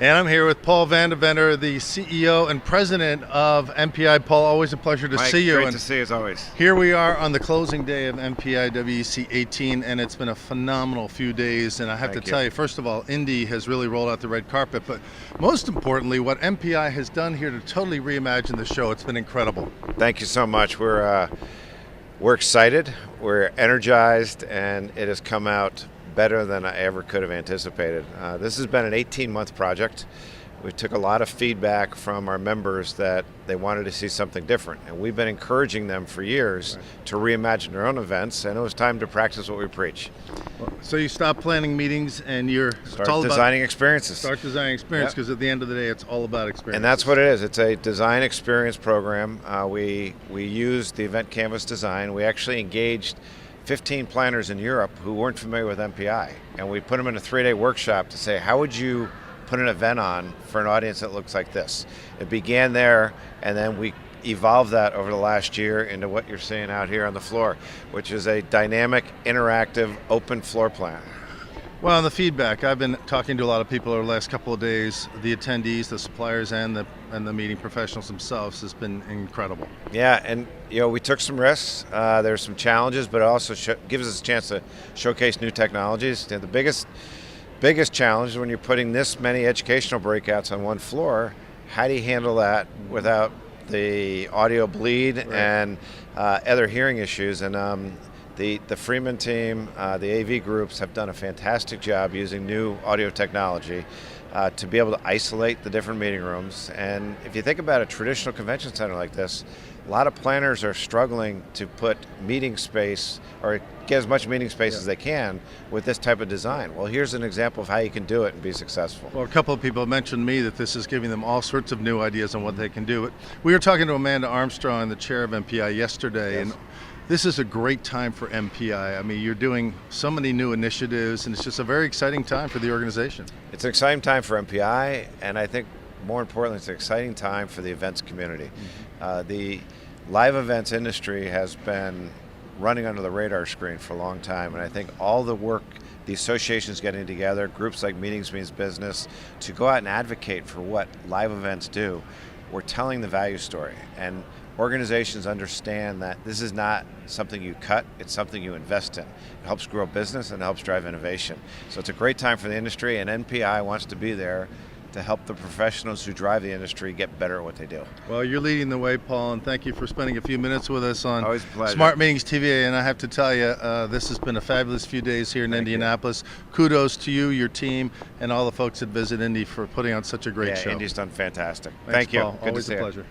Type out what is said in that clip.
And I'm here with Paul VanDeventer, the CEO and President of MPI. Paul, always a pleasure to see you. Great to see you as always. Here we are on the closing day of MPI WEC 18, and it's been a phenomenal few days. And I have to tell you, first of all, Indy has really rolled out the red carpet, but most importantly, what MPI has done here to totally reimagine the show, it's been incredible. Thank you so much. We're excited, we're energized, and it has come out better than I ever could have anticipated. This has been an 18-month project. We took a lot of feedback from our members that they wanted to see something different, and we've been encouraging them for years to reimagine their own events, and it was time to practice what we preach. So you stopped planning meetings and you're Start designing experiences. Start designing experience, because at the end of the day, it's all about experience. And that's what it is. It's a design experience program. We used the event canvas design. We actually engaged 15 planners in Europe who weren't familiar with MPI, and we put them in a 3-day workshop to say, how would you put an event on for an audience that looks like this? It began there, and then we evolved that over the last year into what you're seeing out here on the floor, which is a dynamic, interactive, open floor plan. Well, on the feedback, I've been talking to a lot of people over the last couple of days. The attendees, the suppliers, and the meeting professionals themselves has been incredible. Yeah, and we took some risks. There's some challenges, but it also gives us a chance to showcase new technologies. The biggest challenge is when you're putting this many educational breakouts on one floor. How do you handle that without the audio bleed and other hearing issues? And the Freeman team, the AV groups have done a fantastic job using new audio technology to be able to isolate the different meeting rooms. And if you think about a traditional convention center like this, a lot of planners are struggling to put meeting space or get as much meeting space as they can with this type of design. Well, here's an example of how you can do it and be successful. Well, a couple of people mentioned to me that this is giving them all sorts of new ideas on what they can do. We were talking to Amanda Armstrong, the chair of MPI, yesterday, and this is a great time for MPI. I mean, you're doing so many new initiatives, and it's just a very exciting time for the organization. It's an exciting time for MPI, and I think more importantly, it's an exciting time for the events community. The live events industry has been running under the radar screen for a long time, and I think all the work, the associations getting together, groups like Meetings Means Business, to go out and advocate for what live events do, we're telling the value story. And organizations understand that this is not something you cut, it's something you invest in. It helps grow business and it helps drive innovation. So it's a great time for the industry, and MPI wants to be there to help the professionals who drive the industry get better at what they do. Well, you're leading the way, Paul, and thank you for spending a few minutes with us on Always a pleasure. Smart Meetings TV. And I have to tell you, this has been a fabulous few days here in Indianapolis. Kudos to you, your team, and all the folks that visit Indy for putting on such a great show. Indy's done fantastic. Thanks, Thank you. Paul. Good Always to see a you. pleasure.